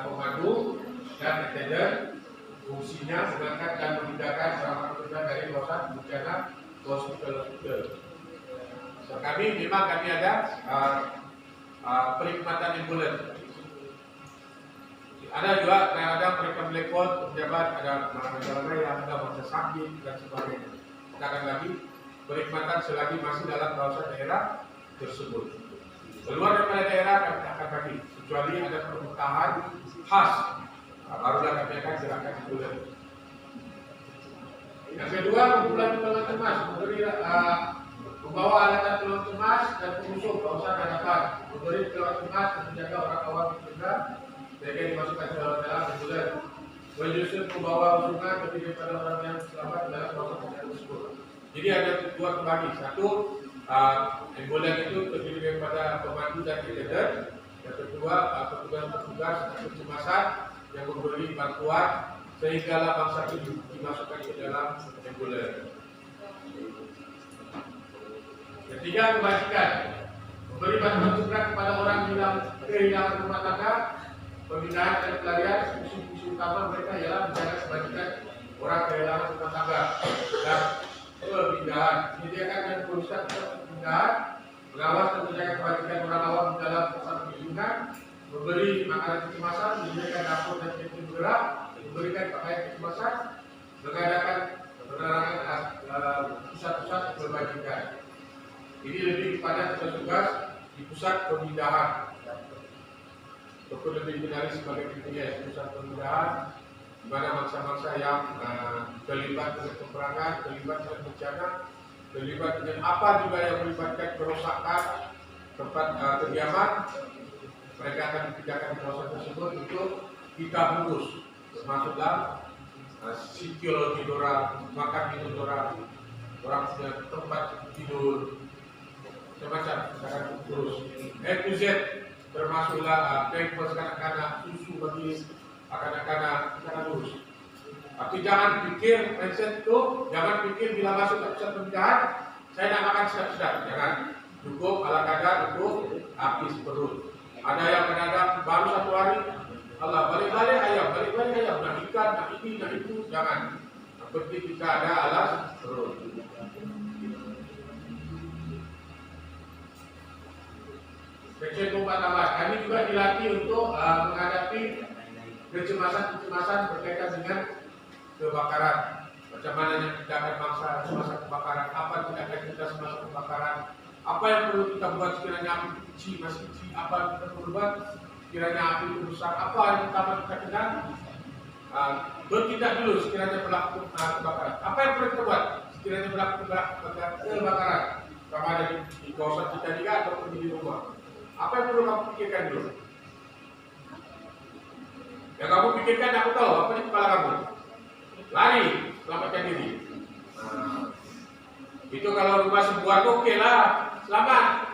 pemandu dan attendant, fungsinya mengangkat dan memindahkan beberapa pekerja dari kawasan bencana ke hospital. So, kami ada perkhidmatan ambulans. Ada juga kadang-kadang mereka meliput pejabat, ada masalah yang ada masa sakit dan sebagainya. Akan lagi perkhidmatan selagi masih dalam kawasan daerah tersebut. Keluar daripada daerah kami akan bagi, kecuali ada permintaan khas. Barulah kami akan gerakan ambulans. Yang kedua, kumpulan penolong cemas, membawa alat penolong cemas dan pengusung kawasan hadapan, memberi penolong cemas dan menjaga orang awam juga, mereka dimasukkan ke dalam ambulans, menyusun membawa usungan bagi daripada orang yang selamat dalam kawasan tersebut. Jadi ada dua terbagi, satu ambulans itu terdiri daripada pemandu dan attendant, yang kedua petugas kecemasan yang memberi bantuan sehingga bangsa itu dimasukkan ke dalam ambulans. Ketiga, kebajikan, memberi bantuan segera kepada orang yang kehilangan rumah tangga, pemindahan dan pelarian. Fungsi utama mereka ialah menjaga kebajikan orang kehilangan rumah tangga dan pemindahan, menyediakan dan berusaha pemindahan, mengawal dan menjaga kebajikan orang awam dalam pusat perlindungan, memberi makanan kecemasan, menyediakan dapur dan kantin bergerak, memberikan pakaian kecemasan, mengadakan penerangan pusat-pusat kebajikan. Ini lebih kepada tugas di pusat pemindahan, ataupun lebih dikenali sebagai PPS, pusat pemindahan, di mana mangsa-mangsa yang terlibat dengan peperangan, terlibat dengan bencana, terlibat dengan apa juga yang melibatkan kerusakan tempat kediaman, mereka akan dipindahkan ke kawasan tersebut untuk kita urus, termasuklah psikologi orang, makan minum orang punya tempat tidur, macam-macam kita akan urus. To Z termasuklah pampers kanak-kanak, susu bagi kanak-kanak kita akan urus. Tapi jangan pikir mindset itu, jangan pikir bila masuk ke pusat pemindahan saya nak makan sedap-sedap, jangan. Cukup ala kadar untuk habis perut. Ada yang kadang-kadang baru 1 hari, Allah balik-balik ayam, nak ikan, nak ini, nak itu, jangan. Yang penting kita ada alas perut. Section 4 kami juga dilatih untuk menghadapi kecemasan berkaitan dengan kebakaran. Macam mana yang kita akan bangsa semasa kebakaran, apa yang tidak akan kita semasa kebakaran, apa yang perlu kita buat sekiranya api masih kecil, apa yang kita perlu buat sekiranya api itu besar, apa yang pertama kita kenal, bertindak dulu sekiranya berlaku kebakaran. Apa yang perlu kita buat sekiranya berlaku kebakaran, sama ada di kawasan kita juga ataupun di rumah. Apa yang perlu kamu pikirkan dulu? Yang kamu pikirkan aku tahu, apa di kepala kamu? Lari, selamatkan diri. Itu kalau rumah sebuah oke lah, selamat.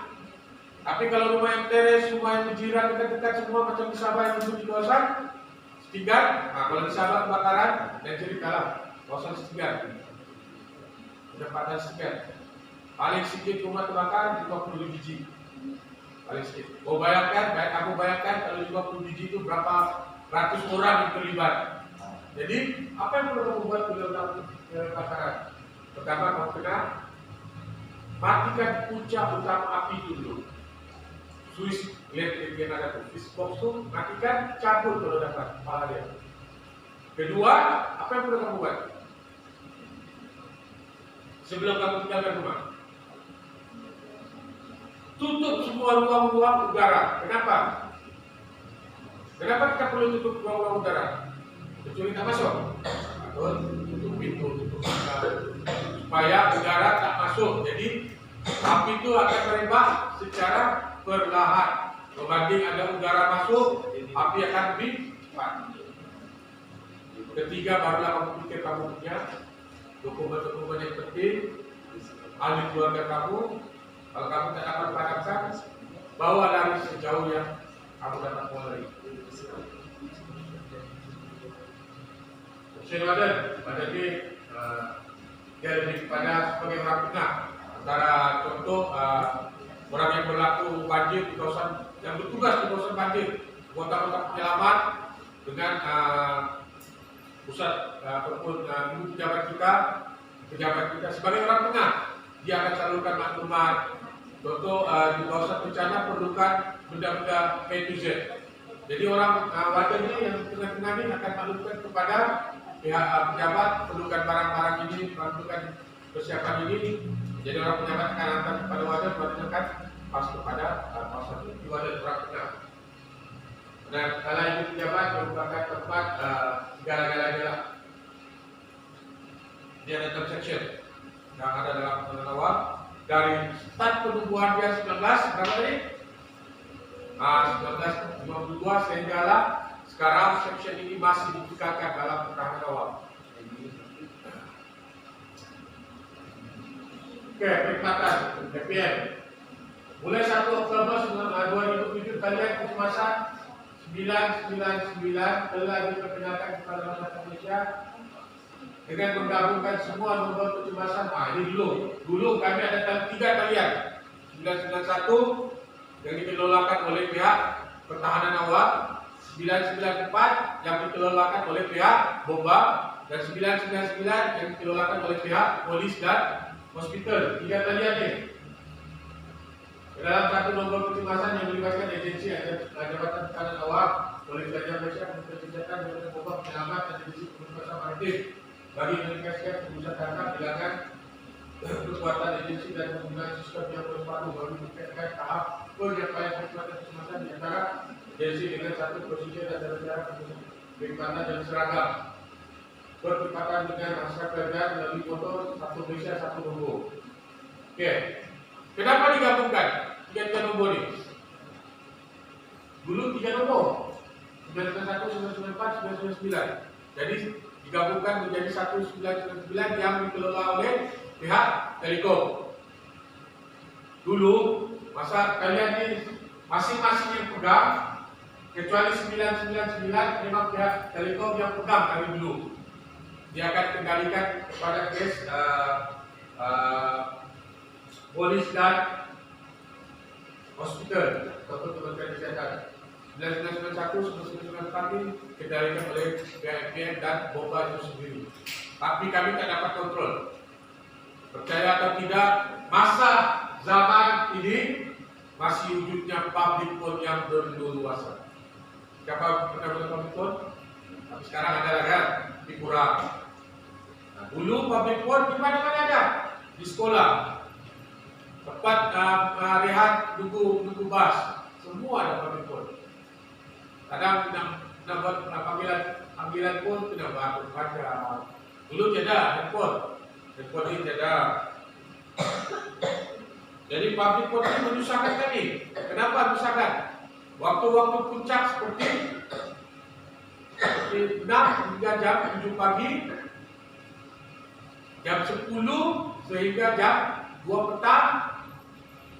Tapi kalau rumah yang teres, rumah yang berjiran dekat-dekat semua macam di Sabah yang di kawasan Setinggan, nah kalau di Sabah kebakaran dan jadi kalah kawasan Setinggan. Pendapatan Setinggan. Paling sedikit rumah terbakar 50 biji. Paling sedikit. Oh bayangkan, kamu bayangkan kalau 50 biji itu berapa ratus orang yang terlibat. Jadi apa yang perlu kamu buat bila kebakaran? Pertama kamu kena matikan puncak utama api itu dulu. Switch elektrik yang ada tuh, switch box tuh matikan, cabut kalau dapat kepala dia. Kedua, apa yang perlu kamu buat? Sebelum kamu tinggalkan rumah, tutup semua ruang-ruang udara. Kenapa? Kenapa kita perlu tutup ruang-ruang udara? Kecuali tak masuk. Atau tutup pintu, tutup mata, supaya udara tak masuk. Jadi api itu akan merebak secara perlahan. Berbanding ada udara masuk, api akan lebih cepat. Ketiga, barulah kamu pikir kamu punya dokumen-dokumen yang penting, ahli keluarga kamu. Kalau kamu tak dapat padamkan, bawa lari sejauh yang kamu dapat lari. Senator, pada dia lebih kepada sebagai orang tengah antara contoh orang yang berlaku banjir di kawasan yang bertugas di kawasan banjir, kota-kota penyelamat dengan pusat ataupun pejabat kita sebagai orang tengah, dia akan salurkan maklumat. Contoh di kawasan bencana perlukan benda-benda A to Z. Jadi orang wadah ini yang tengah-tengah ini akan maklumkan kepada pihak pejabat perlukan barang-barang ini, perlukan persiapan ini. Jadi orang pejabat akan hantar kepada wadah, wadah akan pas kepada kawasan itu wadah orang tengah. Dan kalau ini pejabat merupakan tempat segala-galanya. Dia ada transaction yang ada dalam penawar dari start penubuhan dia 19 berapa tadi? 1952 sehinggalah sekarang section ini masih dibukakan dalam keterangan awal. Oke, perkhidmatan DPM. Mulai 1 Oktober 2007 kalian kecemasan 999 telah diperkenalkan kepada masyarakat Indonesia dengan menggabungkan semua nomor kecemasan. Ini dulu kami ada 3 talian 991 yang dikelolakan oleh pihak pertahanan awal, 994 yang dikelolakan oleh pihak bomba, dan 999 yang dikelolakan oleh pihak polis dan hospital. 3 talian ini. Dalam satu nomor kecemasan yang melibatkan agensi jabatan pertahanan awal, polis Gajah Malaysia, Kementerian Jabatan Bomba Penyelamat dan Divisi Penugasan Maritim bagi mengindikasikan pusat tangkap hilangan kekuatan agensi dan penggunaan sistem yang terpadu bagi meningkatkan tahap penyampaian kekuatan kecemasan di antara agensi dengan satu prosedur dan cara perkhidmatan dan seragam. Bertepatan dengan masyarakat kerja melalui foto satu Malaysia satu logo. Oke, kenapa digabungkan 3 nombor ini? Dulu 3 nombor 991, 994, 999. Jadi digabungkan menjadi 1999 yang dikelola oleh pihak Telekom. Dulu masa kalian ini masing-masing yang pegang, kecuali 999 memang pihak Telekom yang pegang dari dulu. Dia akan kembalikan kepada kes polis dan hospital ataupun Kementerian Kesehatan. 1991, 1994 dikendalikan oleh BNPM dan bomba itu sendiri. Tapi kami tak dapat kontrol. Percaya atau tidak, masa zaman ini masih wujudnya public phone yang berleluasa. Siapa pernah buat public phone? Tapi sekarang ada kan, tapi kurang. Nah, dulu public phone di mana-mana ada, di sekolah, tempat rehat, tunggu bus, semua ada public phone. Kadang nak buat panggilan pun tidak baca. Dulu tidak handphone ini tidak. Jadi public phone ini menyusahkan kami. Kenapa menyusahkan? Waktu-waktu puncak seperti 6 hingga jam 7 pagi, jam 10 sehingga jam 2 petang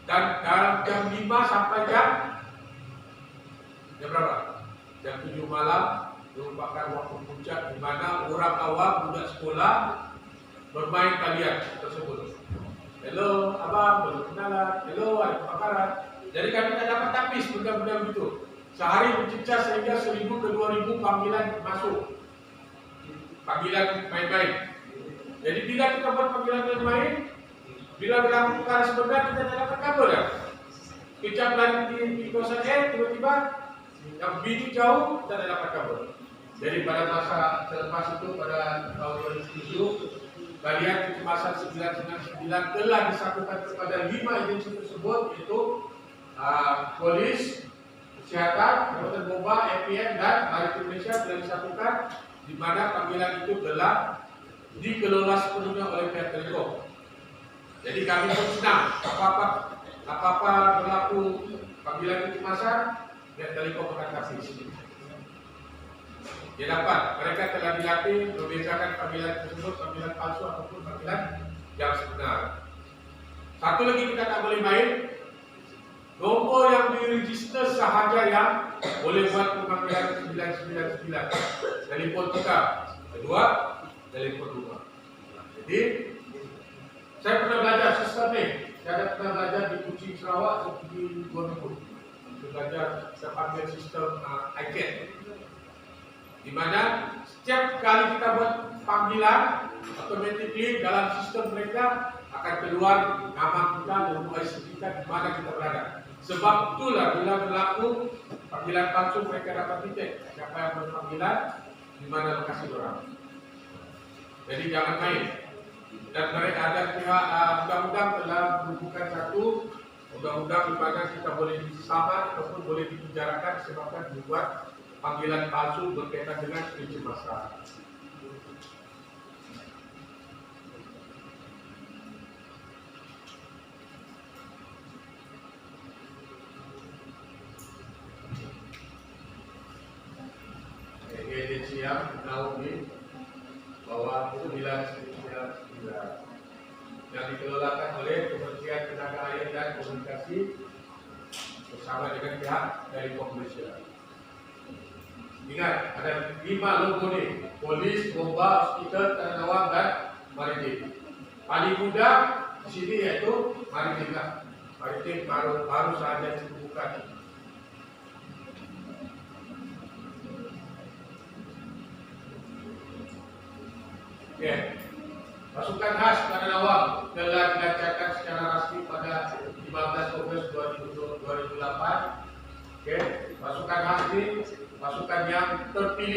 dan dalam jam 5 sampai jam berapa? Jam 7 malam merupakan waktu puncak di mana orang awam, budak sekolah bermain talian tersebut. Hello, abang, belum kenalan. Hello, ada kebakaran. Jadi kami tak dapat tapis benda-benda begitu. Sehari bercecah sehingga 1.000 ke 2.000 panggilan masuk. Panggilan main-main. Jadi bila kita buat panggilan main-main, bila berlaku perkara sebenarnya kita tak dapat kabar ya. Kejap lagi di kawasan A, tiba-tiba yang B itu jauh, kita tak dapat kabar. Jadi pada masa selepas itu pada tahun 2007, kalian kecemasan 999 telah disatukan kepada 5 agensi tersebut, yaitu polis, kesehatan, Jabatan Bomba, APM dan Maritim Malaysia telah disatukan, di mana panggilan itu telah dikelola sepenuhnya oleh pihak Telekom. Jadi kami pun senang apa-apa berlaku panggilan kecemasan, pihak Telekom akan kasih. Dia dapat, mereka telah dilatih membedakan panggilan tersebut, panggilan palsu ataupun panggilan yang sebenar. Satu lagi kita tak boleh main, nombor yang diregister sahaja yang boleh buat pemanggilan 999. Telefon kita, kedua, telefon rumah. Jadi, saya pernah belajar sistem ni. Saya pernah belajar di Kuching Sarawak atau di Guangzhou. Saya belajar, saya panggil sistem ICANN. Di mana setiap kali kita buat panggilan, automatically dalam sistem mereka akan keluar nama kita dan UIC kita di mana kita berada. Sebab itulah bila berlaku panggilan palsu mereka dapat titik siapa yang berpanggilan, di mana lokasi orang. Jadi jangan main. Dan mereka ada pihak undang-undang telah merupakan satu undang-undang di mana kita boleh disaman ataupun boleh dipenjarakan disebabkan dibuat panggilan palsu berkaitan dengan kecemasan. Agensi yang menaungi bahwa 999 yang dikelolakan oleh Kementerian Tenaga Air dan Komunikasi bersama dengan pihak dari Malaysia. Ingat, ada 5 logo ni: polis, bomba, hospital, tanah awam dan maritim. Paling mudah di sini iaitu maritim lah. Maritim baru sahaja dibuka. Okay. Pasukan khas tanah awam telah dilancarkan secara rasmi pada 15 Ogos 2008. Okay. Pasukan khas ini pasukan yang terpilih